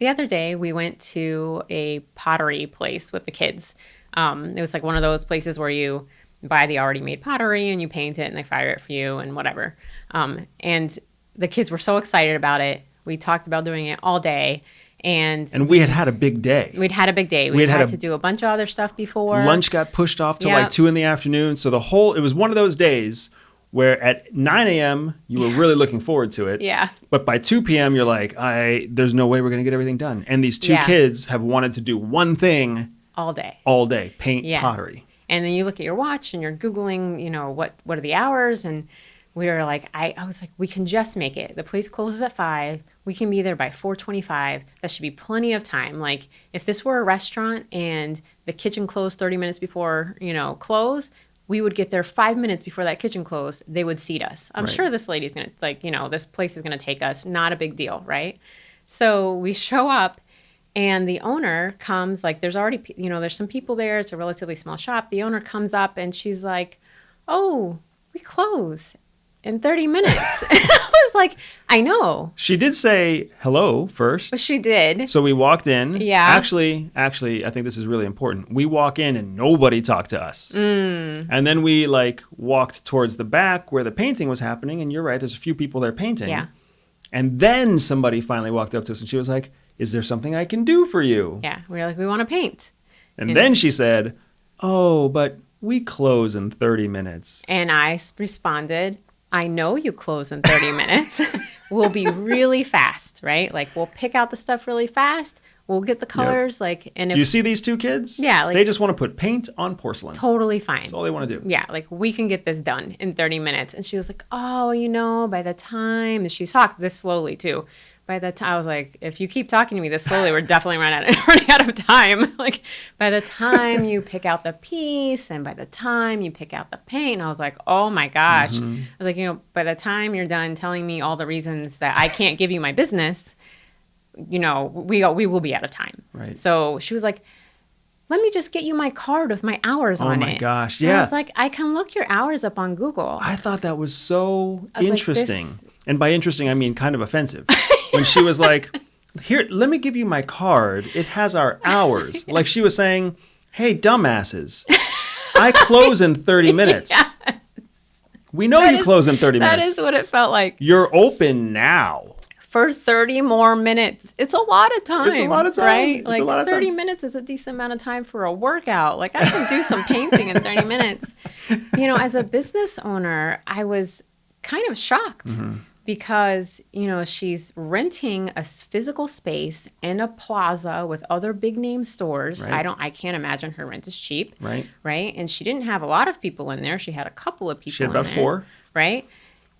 The other day, we went to a pottery place with the kids. It was like one of those places where you buy the already made pottery and you paint it and they fire it for you and whatever. And the kids were so excited about it. We talked about doing it all day. And we had a big day. We'd had a big day. We had to do a bunch of other stuff before. Lunch got pushed off till like 2 p.m. So it was one of those days where at 9 a.m. you were really looking forward to it. Yeah. But by 2 p.m. you're like, there's no way we're going to get everything done. And these two kids have wanted to do one thing all day. Paint pottery. And then you look at your watch and you're Googling, what are the hours? And we were like, I was like, we can just make it. The place closes at 5. We can be there by 4:25. That should be plenty of time. Like if this were a restaurant and the kitchen closed 30 minutes before, close, we would get there 5 minutes before that kitchen closed. They would seat us. I'm sure this lady's going to this place is going to take us. Not a big deal, right? So we show up and the owner comes, like there's already, there's some people there. It's a relatively small shop. The owner comes up and she's like, oh, we close in 30 minutes. I was like, I know. She did say hello first. She did. So we walked in. Yeah. Actually, I think this is really important. We walk in and nobody talked to us. And then we walked towards the back where the painting was happening. And you're right, there's a few people there painting. Yeah. And then somebody finally walked up to us and she was like, is there something I can do for you? Yeah. We were like, we want to paint. And then she said, oh, but we close in 30 minutes. And I responded, I know you close in 30 minutes. We'll be really fast, right? Like we'll pick out the stuff really fast. We'll get the colors. Do you see these two kids? Yeah. They just want to put paint on porcelain. Totally fine. That's all they want to do. Yeah. We can get this done in 30 minutes. And she was like, oh, by the time, and she's talked this slowly too. By the time, I was like, if you keep talking to me this slowly, we're definitely running out of time. By the time you pick out the piece and by the time you pick out the paint, I was like, oh my gosh. I was like, by the time you're done telling me all the reasons that I can't give you my business, we will be out of time. Right. So she was like, let me just get you my card with my hours on it. Oh my gosh, yeah. And I was like, I can look your hours up on Google. I thought that was so interesting. And by interesting, I mean kind of offensive. When she was like, here, let me give you my card. It has our hours. Like she was saying, hey, dumbasses, I close in 30 minutes. Yes. We know you close in 30 minutes. That is what it felt like. You're open now. For 30 more minutes. It's a lot of time. It's a lot of time. Right? It's a lot of 30 time. minutes is a decent amount of time for a workout. I can do some painting in 30 minutes. As a business owner, I was kind of shocked. Because, she's renting a physical space in a plaza with other big name stores. Right. I can't imagine her rent is cheap. Right. Right. And she didn't have a lot of people in there. She had a couple of people She had about in there, 4. Right.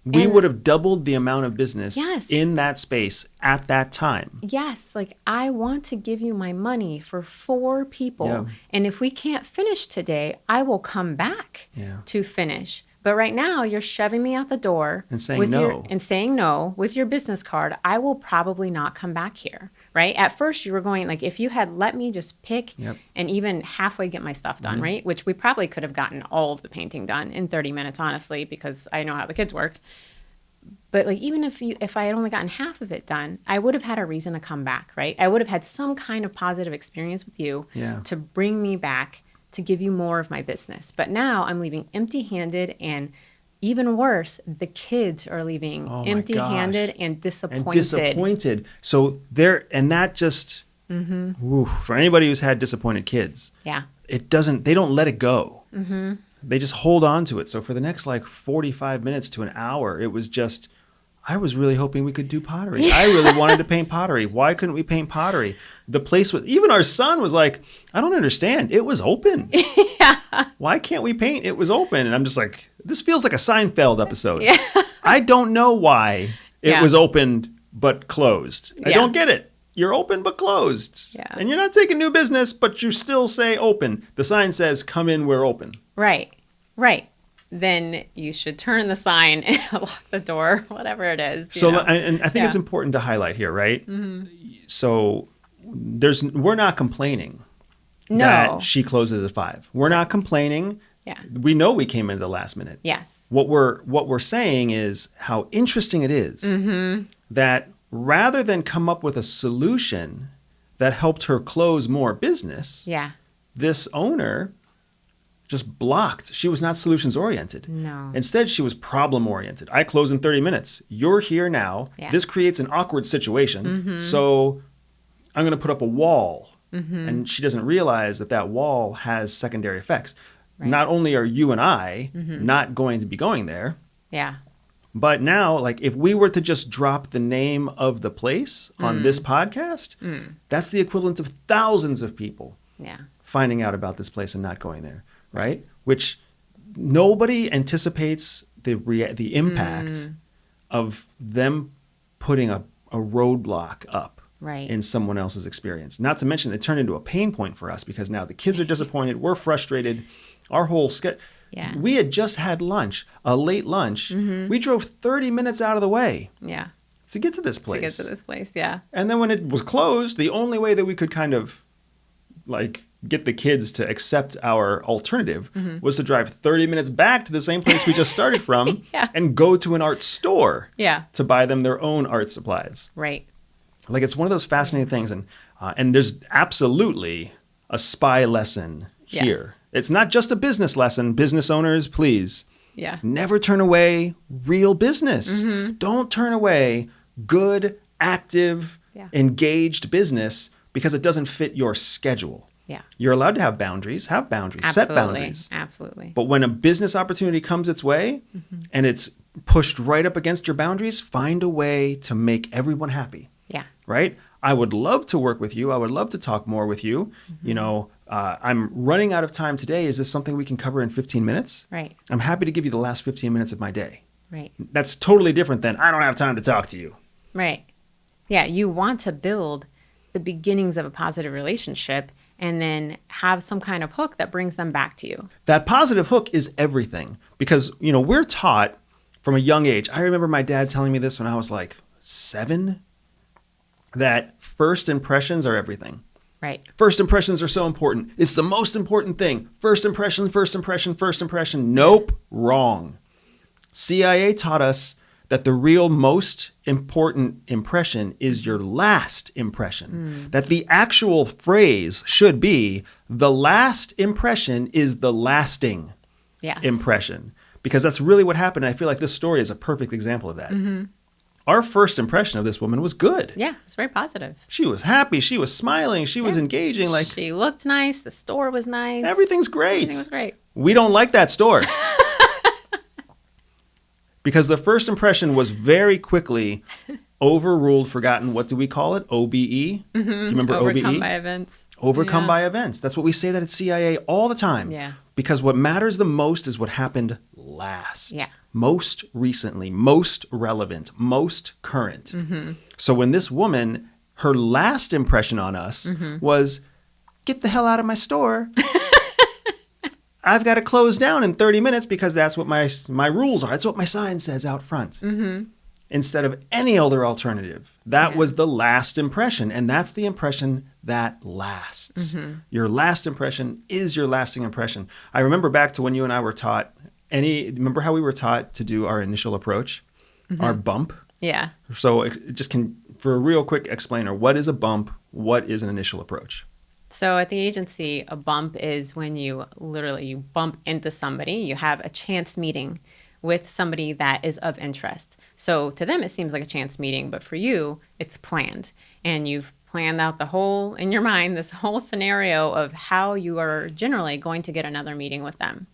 We would have doubled the amount of business Yes. in that space at that time. Yes. I want to give you my money for 4 people. Yeah. And if we can't finish today, I will come back to finish. But right now, you're shoving me out the door. And saying no. Saying no with your business card. I will probably not come back here, right? At first, you were going, if you had let me just pick and even halfway get my stuff done, right? Which we probably could have gotten all of the painting done in 30 minutes, honestly, because I know how the kids work. But even if I had only gotten half of it done, I would have had a reason to come back, right? I would have had some kind of positive experience with you to bring me back to give you more of my business. But now I'm leaving empty-handed, and even worse, the kids are leaving empty-handed and disappointed. So that just, for anybody who's had disappointed kids, they don't let it go. They just hold on to it. So for the next 45 minutes to an hour, it was just, I was really hoping we could do pottery. I really wanted to paint pottery. Why couldn't we paint pottery? The place was, even our son was like, I don't understand. It was open. Why can't we paint? It was open. And I'm just like, this feels like a Seinfeld episode. I don't know why it was opened but closed. I don't get it. You're open but closed. And you're not taking new business, but you still say open. The sign says, come in, we're open. Right. Then you should turn the sign and lock the door, whatever it is. And I think it's important to highlight here, right? So we're not complaining that she closes at 5. We're not complaining. We know we came into the last minute. Yes. What we're saying is how interesting it is that rather than come up with a solution that helped her close more business, this owner just blocked. She was not solutions oriented. No. Instead, she was problem oriented. I close in 30 minutes. You're here now. Yeah. This creates an awkward situation. So I'm going to put up a wall. And she doesn't realize that wall has secondary effects. Right. Not only are you and I not going to be going there. Yeah. But now, like, if we were to just drop the name of the place on this podcast, that's the equivalent of thousands of people finding out about this place and not going there. Right? Which nobody anticipates the impact of them putting a roadblock up in someone else's experience. Not to mention it turned into a pain point for us because now the kids are disappointed. We're frustrated. Our whole schedule. Yeah. We had just had lunch, a late lunch. We drove 30 minutes out of the way. Yeah. To get to this place. Yeah. And then when it was closed, the only way that we could kind of like get the kids to accept our alternative was to drive 30 minutes back to the same place we just started from and go to an art store to buy them their own art supplies. Right. Like, it's one of those fascinating things. And there's absolutely a spy lesson here. It's not just a business lesson. Business owners, please. Yeah. Never turn away real business. Don't turn away good, active, engaged business because it doesn't fit your schedule. Yeah. You're allowed to have boundaries. Have boundaries. Absolutely. Set boundaries. Absolutely. But when a business opportunity comes its way and it's pushed right up against your boundaries, find a way to make everyone happy. Yeah. Right? I would love to work with you. I would love to talk more with you. You know, I'm running out of time today. Is this something we can cover in 15 minutes? Right. I'm happy to give you the last 15 minutes of my day. Right. That's totally different than I don't have time to talk to you. Right. Yeah. You want to build the beginnings of a positive relationship and then have some kind of hook that brings them back to you. That positive hook is everything because, you know, we're taught from a young age. I remember my dad telling me this when I was like 7, that first impressions are everything. Right. First impressions are so important. It's the most important thing. First impression, first impression, first impression. Nope. Wrong. CIA taught us that the real most important impression is your last impression. That the actual phrase should be, the last impression is the lasting impression. Because that's really what happened. I feel like this story is a perfect example of that. Our first impression of this woman was good. Yeah, it's very positive. She was happy. She was smiling. She was engaging. Like, she looked nice. The store was nice. Everything's great. Everything was great. We don't like that store. Because the first impression was very quickly overruled, forgotten. What do we call it? OBE? Do you remember OBE? Overcome by events. Overcome by events. That's what we say that at CIA all the time. Yeah. Because what matters the most is what happened last. Yeah. Most recently, most relevant, most current. So when this woman, her last impression on us was, get the hell out of my store. I've got to close down in 30 minutes because that's what my rules are. That's what my sign says out front. Instead of any other alternative. That was the last impression. And that's the impression that lasts. Your last impression is your lasting impression. I remember back to when you and I were taught, remember how we were taught to do our initial approach? Our bump? Yeah. So it just for a real quick explainer, what is a bump? What is an initial approach? So at the agency, a bump is when you bump into somebody. You have a chance meeting with somebody that is of interest. So to them, it seems like a chance meeting, but for you, it's planned. And you've planned out in your mind, this whole scenario of how you are generally going to get another meeting with them.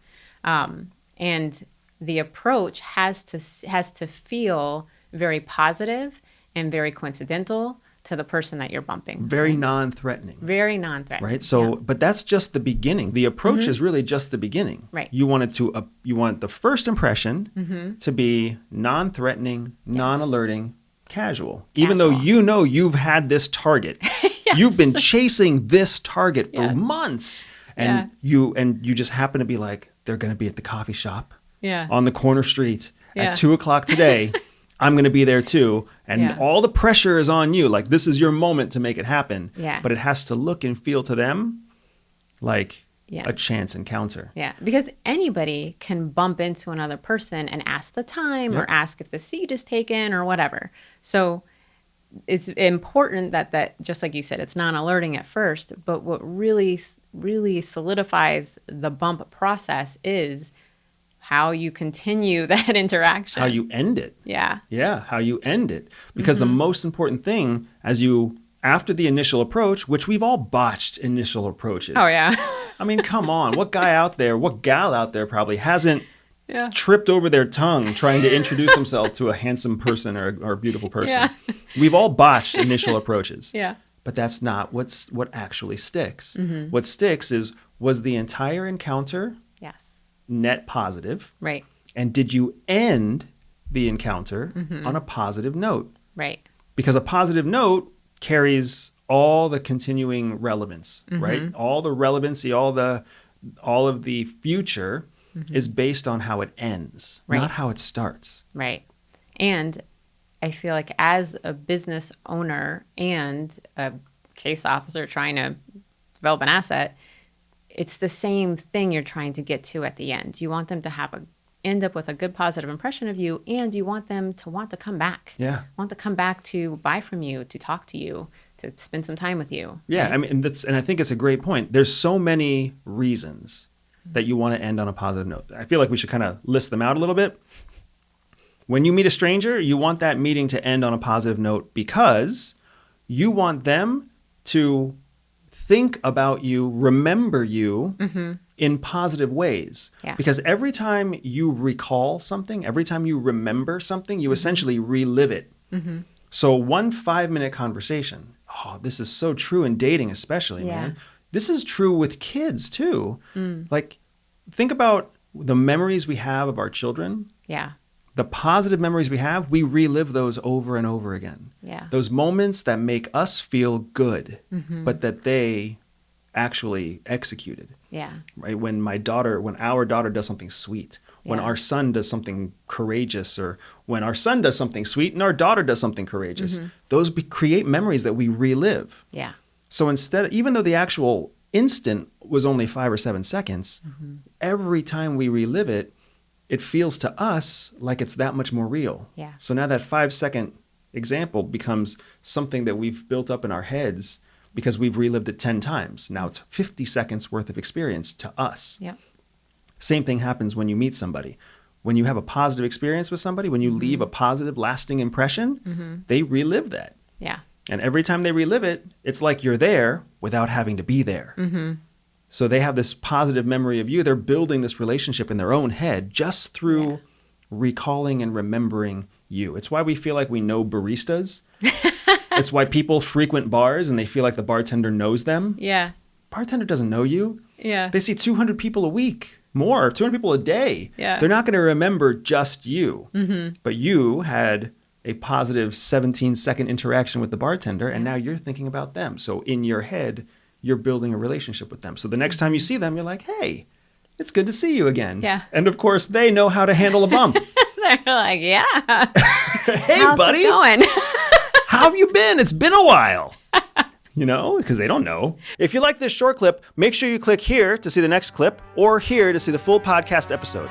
And the approach has to feel very positive and very coincidental to the person that you're bumping. Very non-threatening. Very non-threatening. Right. So, but that's just the beginning. The approach is really just the beginning. Right. You want the first impression to be non-threatening, non-alerting, casual. Even though you know you've had this target. You've been chasing this target for months. And you just happen to be like, they're going to be at the coffee shop on the corner street at 2:00 today. I'm going to be there too. And all the pressure is on you. Like, this is your moment to make it happen. Yeah. But it has to look and feel to them like a chance encounter. Yeah. Because anybody can bump into another person and ask the time or ask if the seat is taken or whatever. So it's important that just like you said, it's non-alerting at first, but what really solidifies the bump process is how you continue that interaction. How you end it. Yeah. Yeah, how you end it. Because the most important thing after the initial approach, which we've all botched initial approaches. Oh, yeah. I mean, come on. What gal out there probably hasn't tripped over their tongue trying to introduce themselves to a handsome person or a beautiful person? Yeah. We've all botched initial approaches. Yeah. But that's not what actually sticks. What sticks was the entire encounter net positive? Right. And did you end the encounter on a positive note? Right. Because a positive note carries all the continuing relevance, right? All the relevancy, all of the future is based on how it ends, not how it starts. Right. And I feel like as a business owner and a case officer trying to develop an asset, it's the same thing you're trying to get to at the end. You want them to end up with a good positive impression of you, and you want them to want to come back. Yeah. Want to come back to buy from you, to talk to you, to spend some time with you. Yeah, right? I mean, and I think it's a great point. There's so many reasons that you want to end on a positive note. I feel like we should kind of list them out a little bit. When you meet a stranger, you want that meeting to end on a positive note because you want them to think about you, remember you in positive ways. Yeah. Because every time you recall something, every time you remember something, you essentially relive it. So 1 5-minute conversation. Oh, this is so true in dating especially, man. This is true with kids too. Like, think about the memories we have of our children. Yeah. The positive memories we have, we relive those over and over again. Yeah. Those moments that make us feel good, but that they actually executed. Yeah. Right? When our daughter does something sweet, when our son does something courageous, or when our son does something sweet and our daughter does something courageous, those create memories that we relive. Yeah. So even though the actual instant was only 5 or 7 seconds, every time we relive it, it feels to us like it's that much more real. Yeah. So now that 5-second example becomes something that we've built up in our heads because we've relived it 10 times. Now it's 50 seconds worth of experience to us. Yep. Same thing happens when you meet somebody. When you have a positive experience with somebody, when you leave a positive, lasting impression, they relive that. Yeah. And every time they relive it, it's like you're there without having to be there. So they have this positive memory of you. They're building this relationship in their own head just through recalling and remembering you. It's why we feel like we know baristas. It's why people frequent bars and they feel like the bartender knows them. Yeah. Bartender doesn't know you. Yeah. They see 200 people a week, more, 200 people a day. Yeah. They're not going to remember just you. But you had a positive 17-second interaction with the bartender, and now you're thinking about them. So in your head, you're building a relationship with them. So the next time you see them, you're like, hey, it's good to see you again. Yeah. And of course, they know how to handle a bump. They're like, yeah. Hey, How's buddy. it going? How have you been? It's been a while. Because they don't know. If you like this short clip, make sure you click here to see the next clip or here to see the full podcast episode.